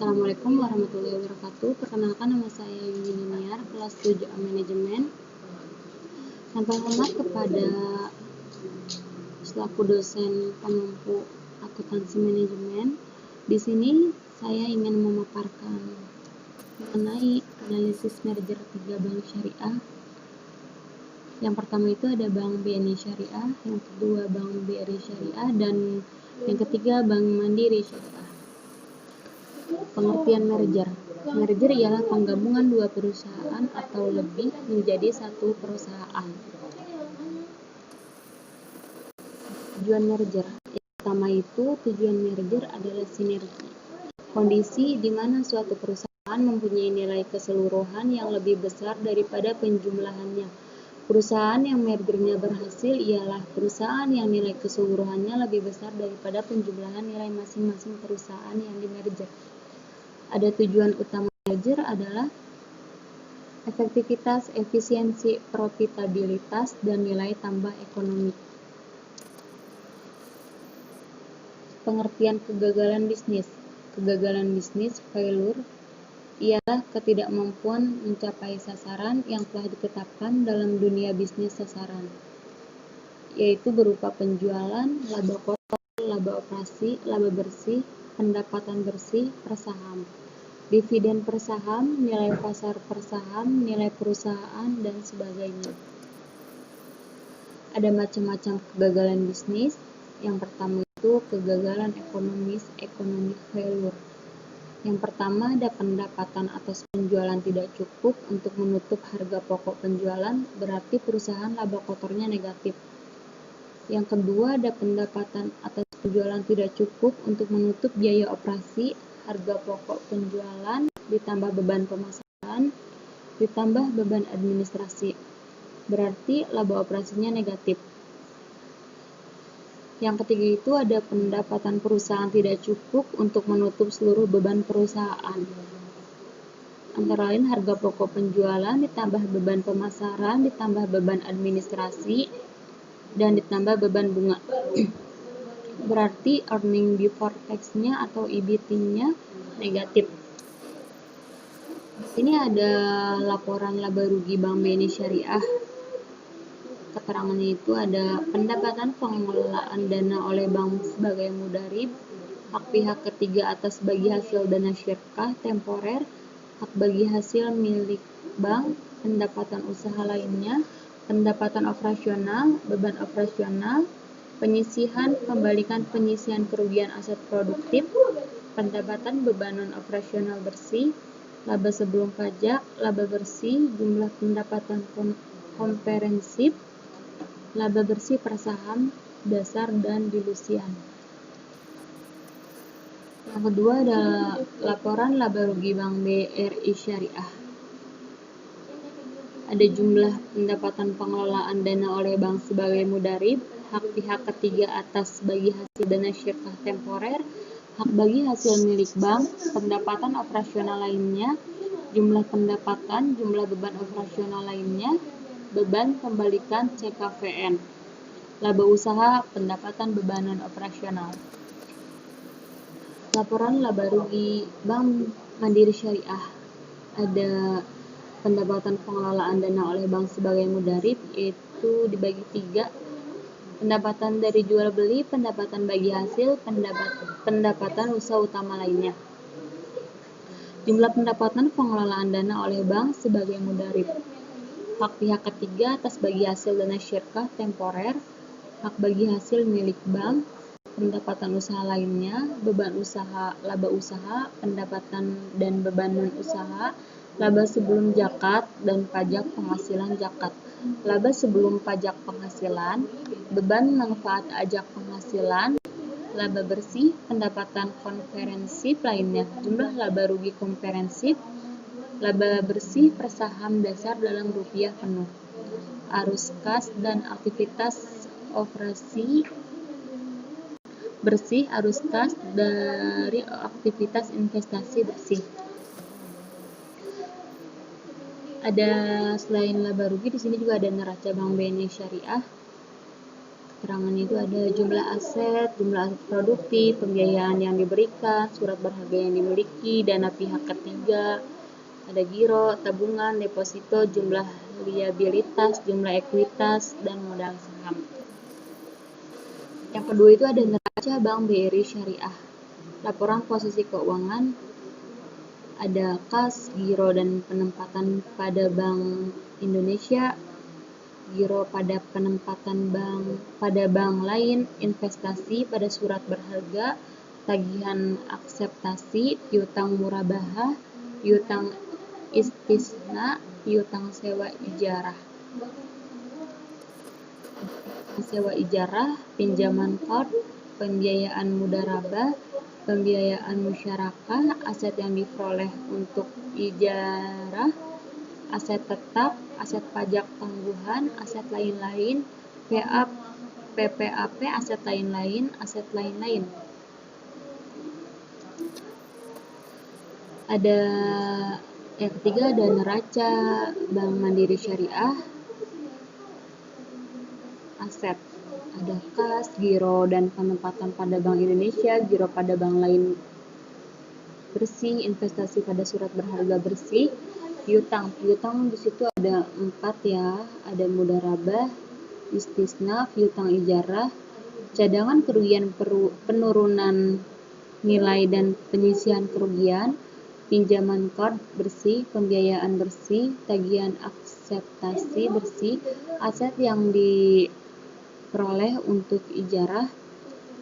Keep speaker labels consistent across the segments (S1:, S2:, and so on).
S1: Assalamualaikum warahmatullahi wabarakatuh. Perkenalkan, nama saya Yuni Niniar, kelas 7A Manajemen. Yang terhormat kepada selaku dosen pemampu akuntansi manajemen. Di sini saya ingin memaparkan mengenai analisis merger 3 bank syariah. Yang pertama itu ada Bank BNI Syariah, yang kedua Bank BRI Syariah, dan yang ketiga Bank Mandiri Syariah. Pengertian merger. Merger ialah penggabungan dua perusahaan atau lebih menjadi satu perusahaan. Tujuan merger. Yang pertama itu, tujuan merger adalah sinergi. Kondisi di mana suatu perusahaan mempunyai nilai keseluruhan yang lebih besar daripada penjumlahannya. Perusahaan yang mergernya berhasil ialah perusahaan yang nilai keseluruhannya lebih besar daripada penjumlahan nilai masing-masing perusahaan yang dimerger. Ada tujuan utama merger adalah efektivitas, efisiensi, profitabilitas, dan nilai tambah ekonomi. Pengertian kegagalan bisnis. Kegagalan bisnis, failure, ialah ketidakmampuan mencapai sasaran yang telah ditetapkan dalam dunia bisnis sasaran, yaitu berupa penjualan, laba kotor, laba operasi, laba bersih, pendapatan bersih per saham, dividen per saham, nilai pasar per saham, nilai perusahaan, dan sebagainya. Ada macam-macam kegagalan bisnis. Yang pertama itu kegagalan ekonomis, economic failure. Yang pertama ada pendapatan atas penjualan tidak cukup untuk menutup harga pokok penjualan, berarti perusahaan laba kotornya negatif. Yang kedua ada pendapatan atas penjualan tidak cukup untuk menutup biaya operasi, harga pokok penjualan, ditambah beban pemasaran, ditambah beban administrasi, berarti laba operasinya negatif. Yang ketiga itu ada pendapatan perusahaan tidak cukup untuk menutup seluruh beban perusahaan, antara lain harga pokok penjualan, ditambah beban pemasaran, ditambah beban administrasi, dan ditambah beban bunga. Berarti earning before tax-nya atau EBT-nya negatif. Ini ada laporan laba rugi Bank BNI Syariah. Keterangannya itu ada pendapatan pengelolaan dana oleh bank sebagai mudharib, hak pihak ketiga atas bagi hasil dana syirkah temporer, hak bagi hasil milik bank, pendapatan usaha lainnya, pendapatan operasional, beban operasional, penyisihan, pembalikan penyisihan kerugian aset produktif, pendapatan beban non-operasional bersih, laba sebelum pajak, laba bersih, jumlah pendapatan komprehensif, laba bersih per saham, dasar, dan dilusian. Yang kedua adalah laporan laba rugi Bank BRI Syariah. Ada jumlah pendapatan pengelolaan dana oleh bank sebagai mudharib, hak pihak ketiga atas bagi hasil dana syirkah temporer, hak bagi hasil milik bank, pendapatan operasional lainnya, jumlah pendapatan, jumlah beban operasional lainnya, beban pembalikan CKVN, laba usaha, pendapatan bebanan operasional. Laporan laba rugi Bank Mandiri Syariah. Ada pendapatan pengelolaan dana oleh bank sebagai mudharib, yaitu dibagi 3. Pendapatan dari jual beli, pendapatan bagi hasil, pendapatan usaha utama lainnya. Jumlah pendapatan pengelolaan dana oleh bank sebagai mudharib. Hak pihak ketiga atas bagi hasil dana syirkah temporer, hak bagi hasil milik bank, pendapatan usaha lainnya, beban usaha, laba usaha, pendapatan dan beban non-usaha, laba sebelum zakat dan pajak penghasilan zakat, laba sebelum pajak penghasilan, beban manfaat ajak penghasilan, laba bersih, pendapatan komprehensif lainnya, jumlah laba rugi komprehensif, laba bersih per saham dasar dalam rupiah penuh, arus kas dan aktivitas operasi bersih, arus kas dari aktivitas investasi bersih. Ada selain laba rugi di sini juga ada neraca Bank BNI Syariah. keterangannya itu ada jumlah aset produktif, pembiayaan yang diberikan, surat berharga yang dimiliki, dana pihak ketiga, ada giro, tabungan, deposito, jumlah liabilitas, jumlah ekuitas, dan modal saham. Yang kedua itu ada neraca Bank BRI Syariah. Laporan posisi keuangan, ada kas, giro, dan penempatan pada Bank Indonesia, giro pada penempatan bank pada bank lain, investasi pada surat berharga, tagihan akseptasi, piutang murabahah, piutang istisna, piutang sewa ijarah. Sewa ijarah, pinjaman qard, pembiayaan mudharabah, pembiayaan musyarakah, aset yang diperoleh untuk ijarah, aset tetap, aset pajak tangguhan, aset lain-lain, PPAP, aset lain-lain, aset lain-lain. Ada yang ketiga ada neraca Bank Mandiri Syariah, aset, ada kas, giro, dan penempatan pada Bank Indonesia, giro pada bank lain bersih, investasi pada surat berharga bersih, piutang di situ ada 4 ya, ada mudharabah, istisna, piutang ijarah, cadangan kerugian penurunan nilai dan penyisihan kerugian, pinjaman qard bersih, pembiayaan bersih, tagihan akseptasi bersih, aset yang diperoleh untuk ijarah,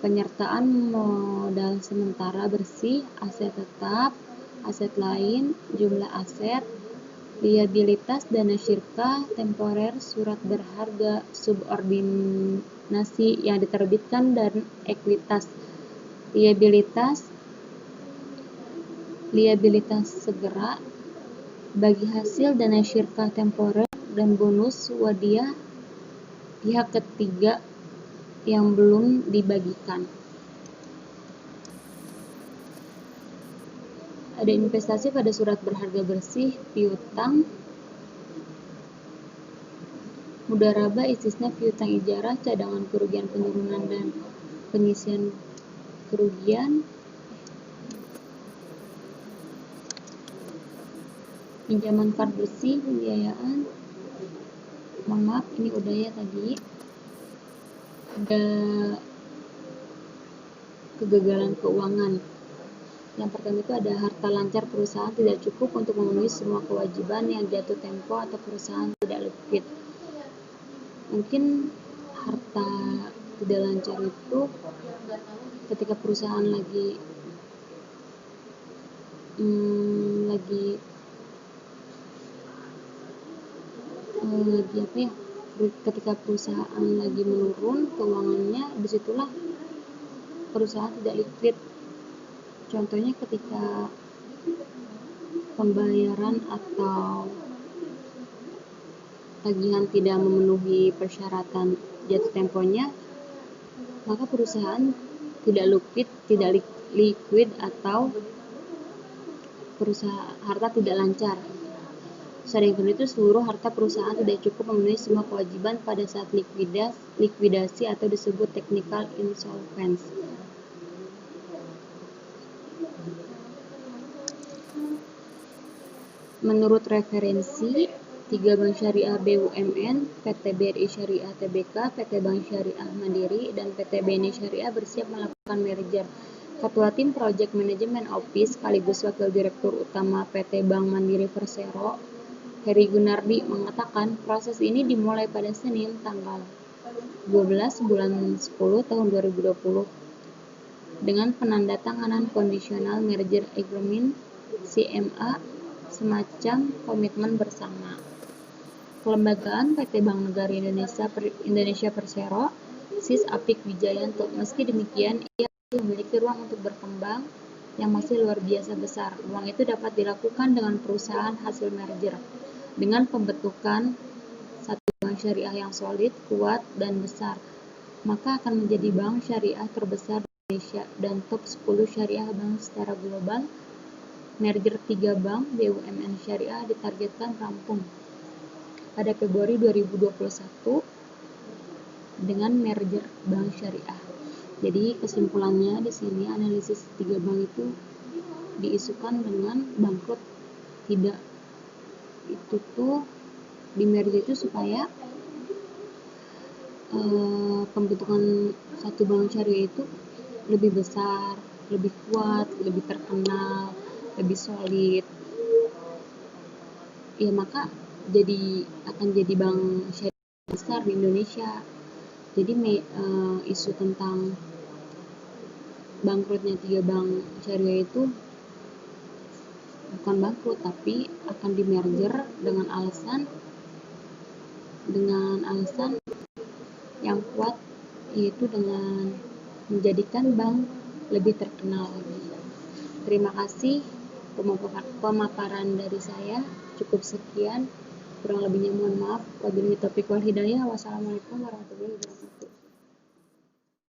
S1: penyertaan modal sementara bersih, aset tetap, aset lain, jumlah aset, liabilitas, dana syirkah, temporer, surat berharga, subordinasi yang diterbitkan, dan ekuitas, liabilitas segera, bagi hasil dana syirkah temporer, dan bonus wadiah pihak ketiga yang belum dibagikan. Ada investasi pada surat berharga bersih, piutang, mudharabah, istisna, piutang ijarah, cadangan kerugian penurunan dan penyisihan kerugian, pinjaman qard bersih, pembiayaan. Mohon maaf, ini udah ya tadi. Ada kegagalan keuangan. Yang pertama itu ada harta lancar perusahaan tidak cukup untuk memenuhi semua kewajiban yang jatuh tempo atau perusahaan tidak liquid. Mungkin harta tidak lancar itu ketika perusahaan lagi apa ya, ketika perusahaan lagi menurun keuangannya, disitulah perusahaan tidak liquid. Contohnya ketika pembayaran atau tagihan tidak memenuhi persyaratan jatuh temponya, maka perusahaan tidak liquid atau harta tidak lancar. Selain itu, seluruh harta perusahaan tidak cukup memenuhi semua kewajiban pada saat likuidasi atau disebut technical insolvency. Menurut referensi, 3 bank syariah BUMN, PT BRI Syariah Tbk, PT Bank Syariah Mandiri, dan PT BNI Syariah bersiap melakukan merger. Ketua Tim Project Management Office sekaligus Wakil Direktur Utama PT Bank Mandiri Persero, Heri Gunardi, mengatakan proses ini dimulai pada Senin tanggal 12 bulan 10 tahun 2020 dengan penandatanganan Conditional Merger Agreement CMA, semacam komitmen bersama. Kelembagaan PT Bank Negara Indonesia Persero, Sis Apik Wijayanto. Meski demikian, ia memiliki ruang untuk berkembang yang masih luar biasa besar. Ruang itu dapat dilakukan dengan perusahaan hasil merger. Dengan pembentukan satu bank syariah yang solid, kuat, dan besar, maka akan menjadi bank syariah terbesar di Indonesia dan top 10 syariah bank secara global. Merger 3 bank BUMN syariah ditargetkan rampung pada Februari 2021 dengan merger bank syariah. Jadi kesimpulannya di sini analisis 3 bank itu diisukan dengan bangkrut. Tidak, itu tuh di merger itu supaya pembentukan satu bank syariah itu lebih besar, lebih kuat, lebih terkenal, lebih solid. Ya maka akan jadi bank syariah besar di Indonesia. Jadi isu tentang bangkrutnya 3 bank syariah itu bukan bangkrut, tapi akan di merger dengan alasan yang kuat, yaitu dengan menjadikan bank lebih terkenal lagi. Terima kasih, pemaparan dari saya cukup sekian, kurang lebihnya mohon maaf. Wabillahi taufiq wal hidayah. Wassalamualaikum warahmatullahi wabarakatuh.